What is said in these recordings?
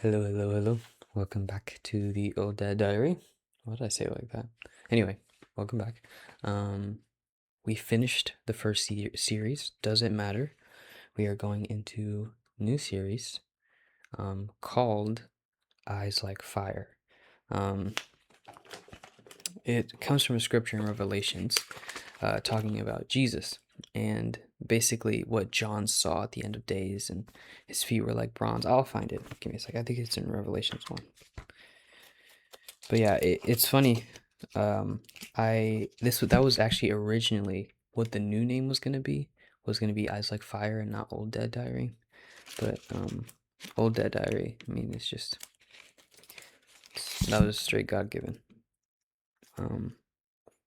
Hello, hello, hello. Welcome back to the Old Dad Diary. Why did I say it like that? Anyway, welcome back. We finished the first series. Does it matter? We are going into new series called Eyes Like Fire. It comes from a scripture in Revelations talking about Jesus and basically what John saw at the end of days, and his feet were like bronze. I'll find it. Give me a sec. I think it's in Revelations 1. But yeah, it's funny. That was actually originally what the new name was gonna be. Was gonna be Eyes Like Fire and not Old Dead Diary. But Old Dead Diary. I mean, that was straight God given. But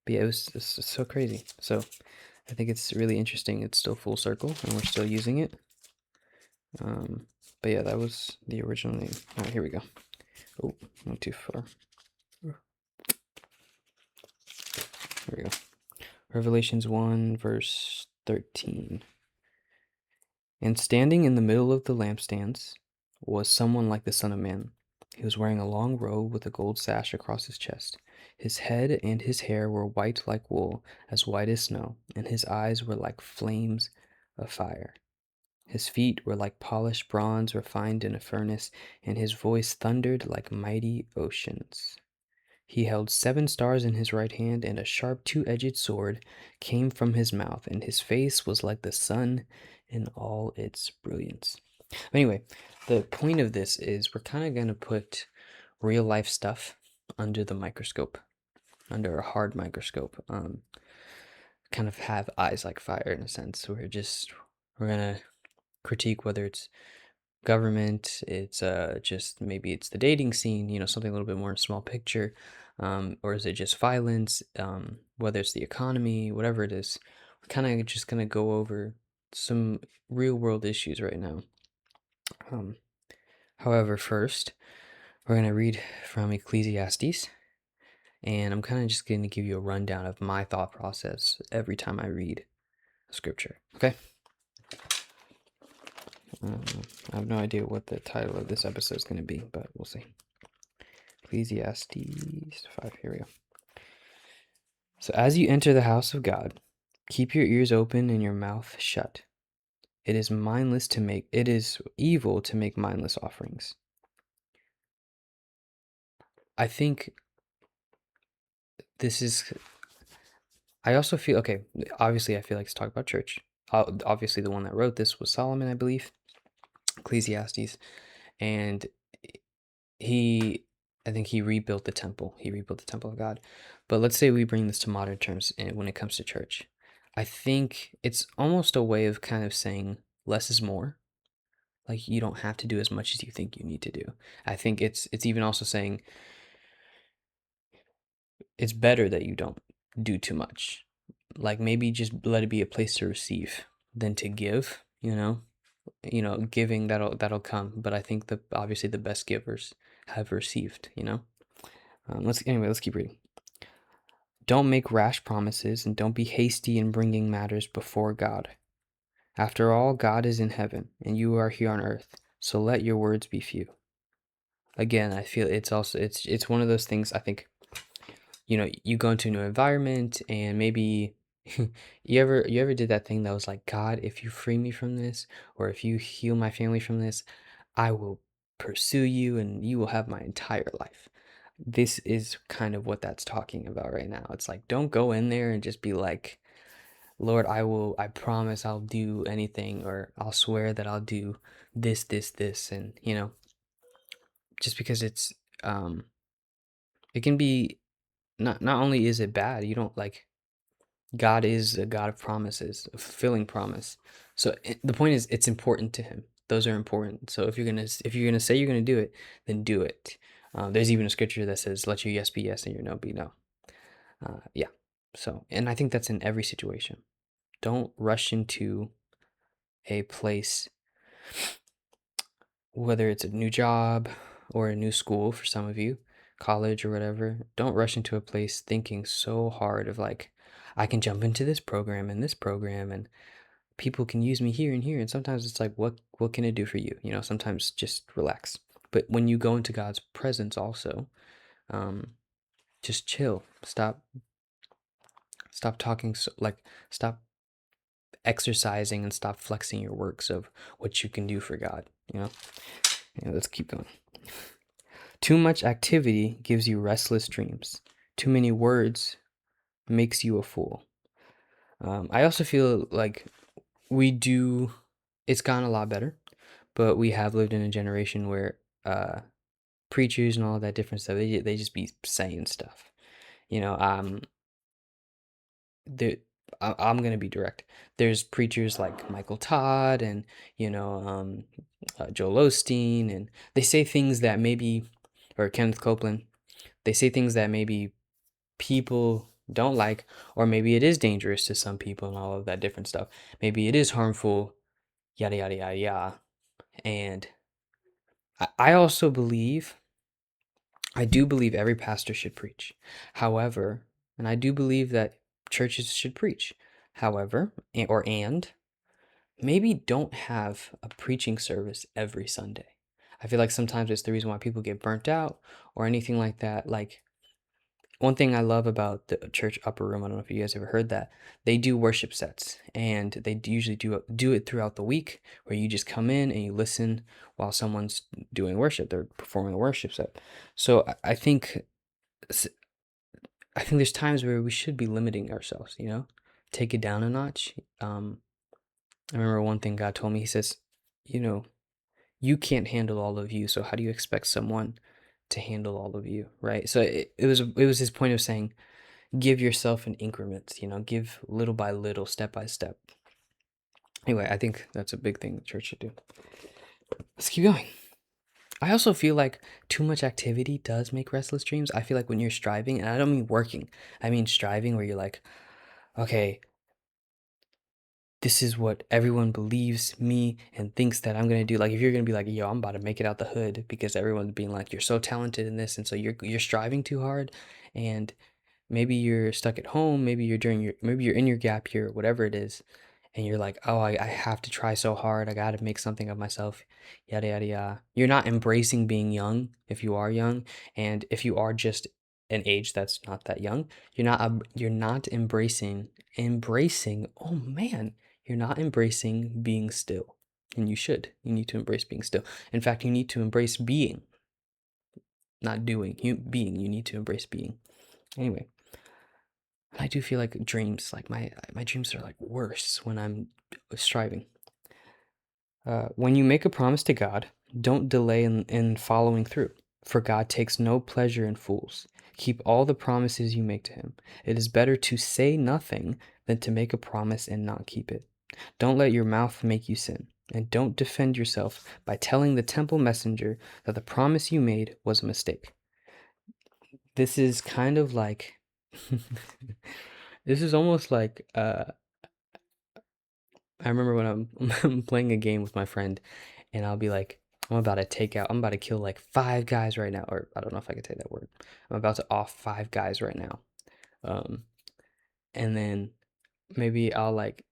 yeah, it's so crazy. So I think it's really interesting. It's still full circle, and we're still using it. But yeah, that was the original name. All right, here we go. Oh, not too far. Here we go. Revelations 1, verse 13. And standing in the middle of the lampstands was someone like the Son of Man. He was wearing a long robe with a gold sash across his chest. His head and his hair were white like wool, as white as snow, and his eyes were like flames of fire. His feet were like polished bronze refined in a furnace, and his voice thundered like mighty oceans. He held 7 stars in his right hand, and a sharp 2-edged sword came from his mouth, and his face was like the sun in all its brilliance. Anyway, the point of this is we're kind of going to put real life stuff under the microscope, under a hard microscope. Kind of have eyes like fire in a sense. We're going to critique whether it's government, it's just maybe it's the dating scene, something a little bit more small picture, or is it just violence, whether it's the economy, whatever it is. We're kind of just going to go over some real world issues right now. However, first we're going to read from Ecclesiastes, and I'm kind of just going to give you a rundown of my thought process every time I read scripture. Okay. I have no idea what the title of this episode is going to be, but we'll see. Ecclesiastes 5, here we go. So as you enter the house of God, keep your ears open and your mouth shut. It is evil to make mindless offerings. I think I also feel, okay, obviously I feel like it's talk about church. Obviously the one that wrote this was Solomon, I believe, Ecclesiastes, and I think he rebuilt the temple. He rebuilt the temple of God. But let's say we bring this to modern terms when it comes to church. I think it's almost a way of kind of saying less is more. Like you don't have to do as much as you think you need to do. I think it's even also saying it's better that you don't do too much. Like maybe just let it be a place to receive than to give, giving that'll come, but I think obviously the best givers have received. Let's keep reading. Don't make rash promises, and don't be hasty in bringing matters before God. After all, God is in heaven, and you are here on earth, so let your words be few. Again, I feel it's one of those things. I think you go into a new environment, and maybe you ever did that thing that was like, God, if you free me from this, or if you heal my family from this, I will pursue you, and you will have my entire life. This is kind of what that's talking about right now. It's like, don't go in there and just be like, Lord, I promise I'll do anything, or I'll swear that I'll do this, this, this. And, just because it can be, not only is it bad, you don't like, God is a God of promises, a fulfilling promise. So the point is, it's important to him. Those are important. So if you're gonna say you're gonna do it, then do it. There's even a scripture that says, "Let your yes be yes and your no be no." Yeah. So, and I think that's in every situation. Don't rush into a place, whether it's a new job or a new school for some of you, college or whatever. Don't rush into a place thinking so hard of like, I can jump into this program and this program, and people can use me here and here. And sometimes it's like, what can it do for you? Sometimes just relax. But when you go into God's presence also, um, just chill. Stop talking stop exercising and stop flexing your works of what you can do for God, you know? Yeah, let's keep going. Too much activity gives you restless dreams. Too many words makes you a fool. I also feel like we do, it's gotten a lot better, but we have lived in a generation where preachers and all that different stuff, they just be saying stuff. You know, the I'm gonna be direct. There's preachers like Michael Todd and Joel Osteen, and they say things that maybe, or Kenneth Copeland, they say things that maybe people don't like, or maybe it is dangerous to some people and all of that different stuff. Maybe it is harmful, yada yada yada yada. And I also believe, I do believe every pastor should preach. However, and I do believe that churches should preach. However, and maybe don't have a preaching service every Sunday. I feel like sometimes it's the reason why people get burnt out or anything like that. Like, one thing I love about the church upper room, I don't know if you guys ever heard that, they do worship sets, and they usually do it throughout the week, where you just come in and you listen while someone's doing worship. They're performing a worship set. So I think there's times where we should be limiting ourselves, take it down a notch. I remember one thing God told me. He says, you know, you can't handle all of you, so how do you expect someone to handle all of you, right? So it was his point of saying, give yourself in increments, give little by little, step by step. Anyway, I think that's a big thing the church should do. Let's keep going. I also feel like too much activity does make restless dreams. I feel like when you're striving, and I don't mean working, I mean striving, where you're like, okay, this is what everyone believes me and thinks that I'm gonna do. Like, if you're gonna be like, yo, I'm about to make it out the hood because everyone's being like, you're so talented in this, and so you're striving too hard, and maybe you're stuck at home, maybe you're in your gap year, whatever it is, and you're like, oh, I have to try so hard, I gotta make something of myself, yada yada yada. You're not embracing being young if you are young, and if you are just an age that's not that young, you're not embracing, oh man, you're not embracing being still. And you need to embrace being still. In fact, you need to embrace being, not doing. You need to embrace being. Anyway, I do feel like dreams, like my dreams are like worse when I'm striving. When you make a promise to God, don't delay in following through, for God takes no pleasure in fools. Keep all the promises you make to him. It is better to say nothing than to make a promise and not keep it. Don't let your mouth make you sin, and don't defend yourself by telling the temple messenger that the promise you made was a mistake. This is kind of like this is almost like I remember when I'm playing a game with my friend, and I'll be like, I'm about to kill like 5 guys right now, or I don't know if I can say that word. I'm about to off 5 guys right now. Um, and then maybe I'll like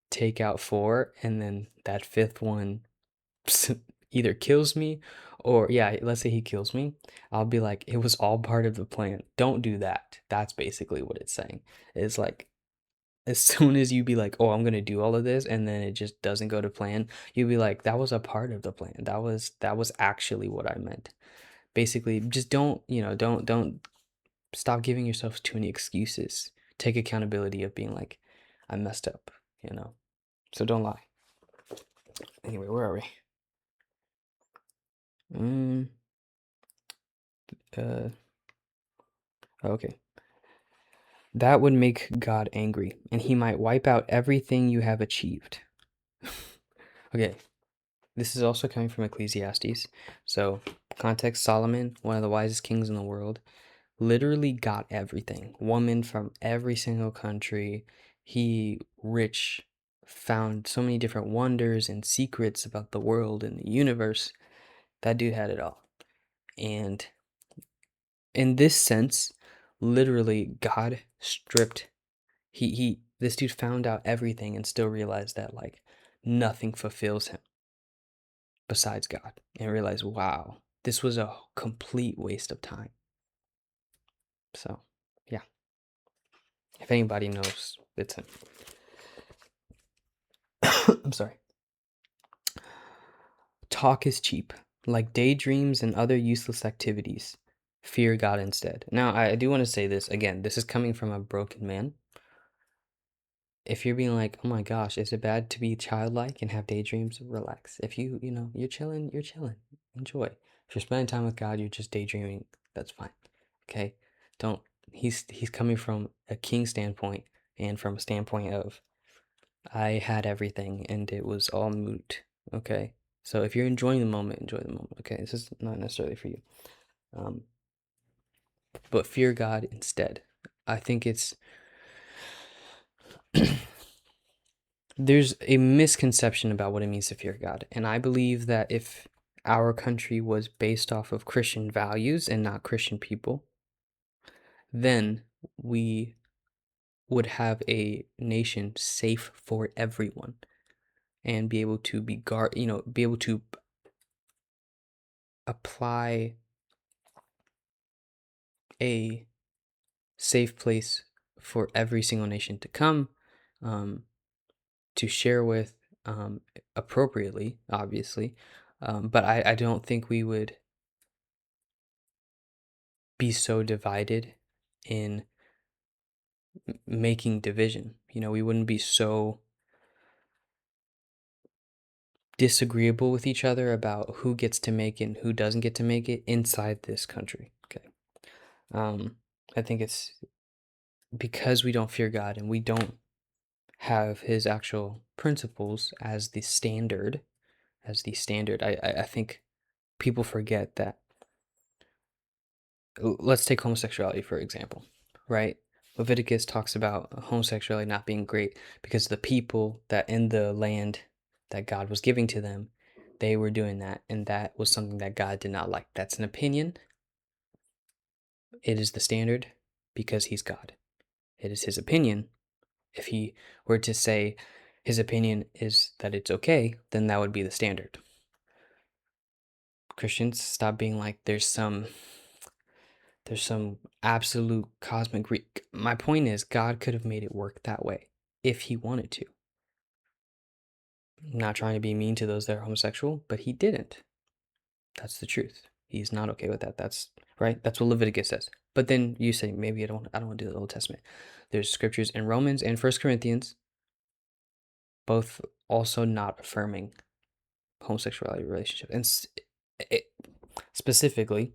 take out 4, and then that 5th one either kills me, or yeah, let's say he kills me. I'll be like, it was all part of the plan. Don't do that. That's basically what it's saying. It's like, as soon as you be like, oh, I'm gonna do all of this, and then it just doesn't go to plan, you'll be like, that was a part of the plan. That was actually what I meant. Basically, just don't stop giving yourself too many excuses. Take accountability of being like, I messed up, you know. So don't lie. Anyway, where are we? Mm, uh, okay. That would make God angry, and he might wipe out everything you have achieved. Okay, this is also coming from Ecclesiastes. So, context, Solomon, one of the wisest kings in the world, literally got everything. Woman from every single country. He, rich, found so many different wonders and secrets about the world and the universe. That dude had it all. And in this sense, literally, God stripped. This dude found out everything and still realized that, like, nothing fulfills him besides God. And realized, wow. this was a complete waste of time. So, yeah. If anybody knows, it's him. I'm sorry. Talk is cheap. Like daydreams and other useless activities, fear God instead. Now, I do want to say this again. This is coming from a broken man. If you're being like, oh my gosh, is it bad to be childlike and have daydreams? Relax. If you're chilling, you're chilling. Enjoy. If you're spending time with God, you're just daydreaming. That's fine. Okay? Don't. He's coming from a king standpoint and from a standpoint of I had everything and it was all moot. Okay? So if you're enjoying the moment, enjoy the moment. Okay? This is not necessarily for you. Um, but fear God instead. I think it's there's a misconception about what it means to fear God. And I believe that if our country was based off of Christian values and not Christian people, then we would have a nation safe for everyone and be able to be able to apply a safe place for every single nation to come, um, to share with, appropriately, obviously. But I don't think we would be so divided in making division. We wouldn't be so disagreeable with each other about who gets to make it and who doesn't get to make it inside this country. Okay. I think it's because we don't fear God and we don't have his actual principles as the standard, I think people forget that. Let's take homosexuality for example, right? Leviticus talks about homosexuality not being great because the people that in the land that God was giving to them, they were doing that, and that was something that God did not like. That's an opinion. It is the standard because he's God. It is his opinion. If he were to say his opinion is that it's okay, then that would be the standard. Christians, stop being like there's some absolute cosmic Greek. My point is, God could have made it work that way if he wanted to. I'm not trying to be mean to those that are homosexual, but he didn't. That's the truth. He's not okay with that. That's right. That's what Leviticus says. But then you say maybe I don't want to do the Old Testament. There's scriptures in Romans and First Corinthians, both also not affirming homosexuality relationship. And it, specifically,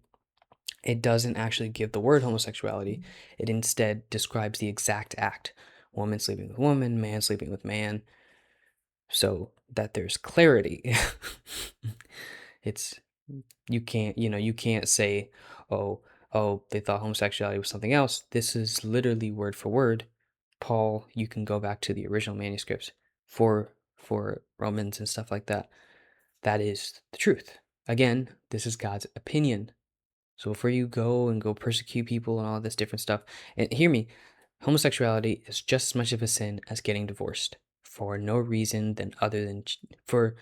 it doesn't actually give the word homosexuality. It instead describes the exact act. Woman sleeping with woman, man sleeping with man. So that there's clarity. It's you can't say, oh, they thought homosexuality was something else. This is literally word for word. Paul, you can go back to the original manuscripts for Romans and stuff like that. That is the truth. Again, this is God's opinion. So before you go persecute people and all this different stuff, and hear me, homosexuality is just as much of a sin as getting divorced for no reason than other than for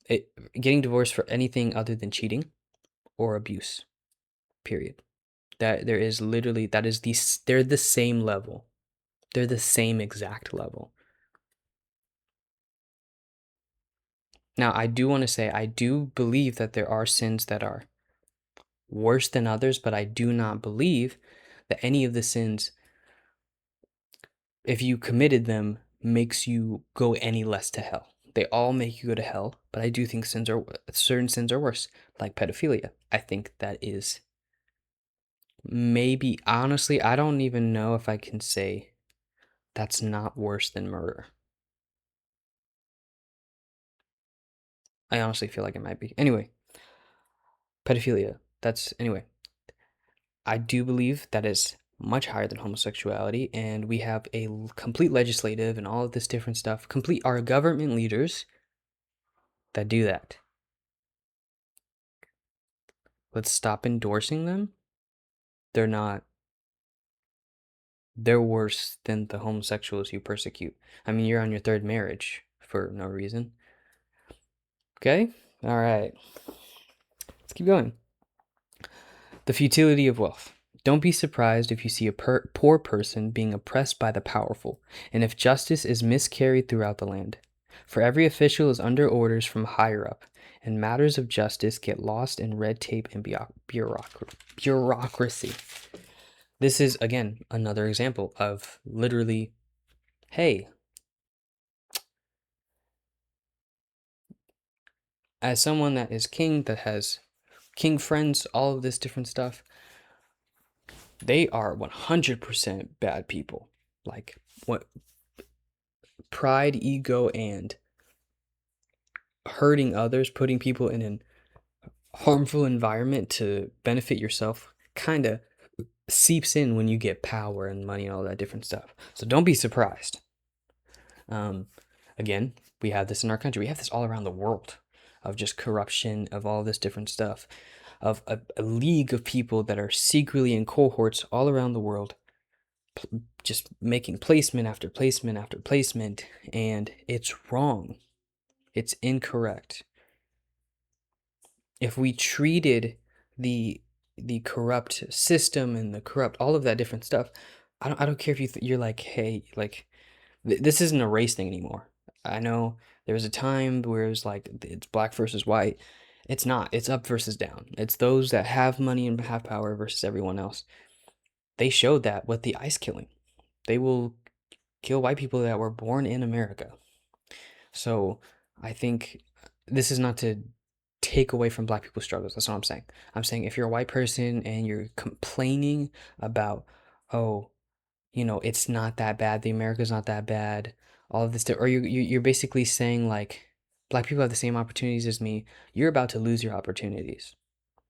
it, getting divorced for anything other than cheating or abuse. Period. That there is literally that is they're the same level. They're the same exact level. Now, I do want to say I do believe that there are sins that are worse than others, but I do not believe that any of the sins, if you committed them, makes you go any less to hell. They all make you go to hell, but I do think certain sins are worse, like pedophilia. I think that is maybe honestly, I don't even know if I can say that's not worse than murder. I honestly feel like it might be. Anyway, pedophilia. Anyway. I do believe that is much higher than homosexuality, and we have a complete legislative and all of this different stuff, complete our government leaders that do that. Let's stop endorsing them. They're not, they're worse than the homosexuals you persecute. I mean, you're on your third marriage for no reason. Okay? All right. Let's keep going. The futility of wealth. Don't be surprised if you see a poor person being oppressed by the powerful, and if justice is miscarried throughout the land. For every official is under orders from higher up, and matters of justice get lost in red tape and bureaucracy. This is, again, another example of literally, hey, as someone that is king, that has king friends, all of this different stuff, they are 100% bad people. Like, what pride, ego, and hurting others, putting people in an harmful environment to benefit yourself, kind of seeps in when you get power and money and all that different stuff. So don't be surprised. Again, we have this in our country. We have this all around the world of just corruption, of all this different stuff, of a league of people that are secretly in cohorts all around the world, just making placement after placement after placement, and it's wrong. It's incorrect. If we treated the corrupt system and the corrupt all of that different stuff, I don't care if you're like, hey, like this isn't a race thing anymore. I know there was a time where it was like it's black versus white. It's not. It's up versus down. It's those that have money and have power versus everyone else. They showed that with the ICE killing. They will kill white people that were born in America. So I think this is not to take away from black people's struggles. That's what I'm saying. I'm saying if you're a white person and you're complaining about, oh, it's not that bad. The America's not that bad. All of this, or you're basically saying like, black people have the same opportunities as me. You're about to lose your opportunities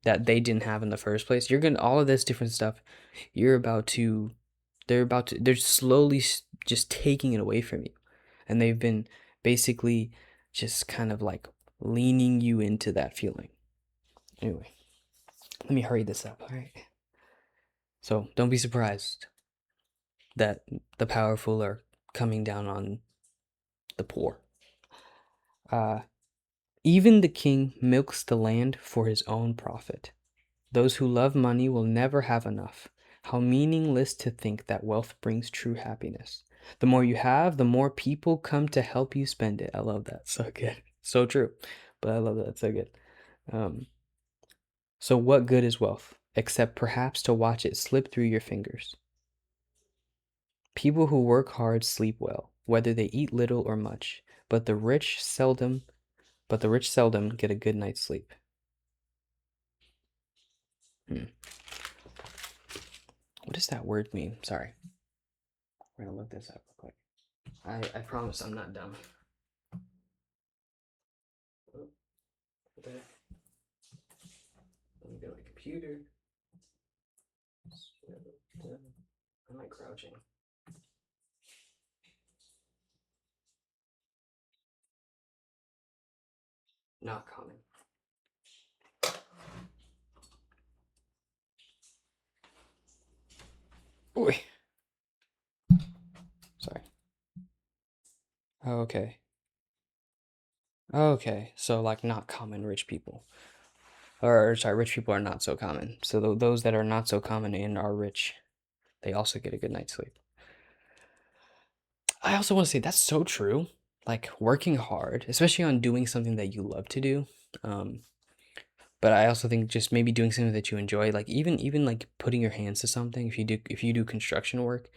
that they didn't have in the first place. You're gonna all of this different stuff. You're about to, they're slowly just taking it away from you, and they've been basically just kind of like leaning you into that feeling. Anyway, let me hurry this up. All right. So don't be surprised that the powerful are coming down on the poor. Even the king milks the land for his own profit. Those who love money will never have enough. How meaningless to think that wealth brings true happiness. The more you have, the more people come to help you spend it. I love that. So good. So true. But I love that. So good. So what good is wealth, except perhaps to watch it slip through your fingers? People who work hard sleep well, whether they eat little or much, but the rich seldom get a good night's sleep. What does that word mean? Sorry. We're gonna look this up real quick. I promise I'm not dumb. Oh, what the heck? Let me go to my computer. Am I crouching? Not common. Ooh. Sorry. Okay. Okay. So like not common rich people. Or sorry, rich people are not so common. So those that are not so common and are rich, they also get a good night's sleep. I also want to say that's so true. Like working hard, especially on doing something that you love to do. But I also think just maybe doing something that you enjoy, like even like putting your hands to something. If you do construction work,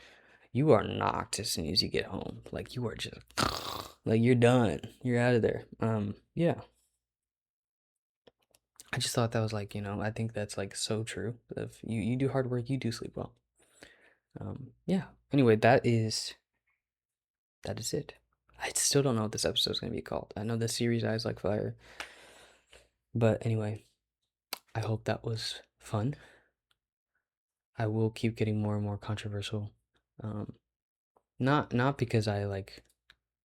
you are knocked as soon as you get home. Like you are just like you're done. You're out of there. Yeah. I just thought that was like, I think that's like so true. If you do hard work, you do sleep well. Yeah. Anyway, that is it. I still don't know what this episode is gonna be called. I know the series Eyes Like Fire, but anyway, I hope that was fun. I will keep getting more and more controversial. Not because I like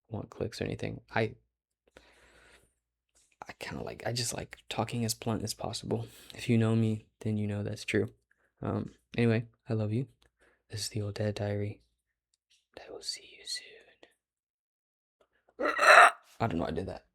want clicks or anything. I just like talking as blunt as possible. If you know me, then you know that's true. Anyway, I love you. This is the Old Dad Diary. I will see you soon. I don't know, I did that.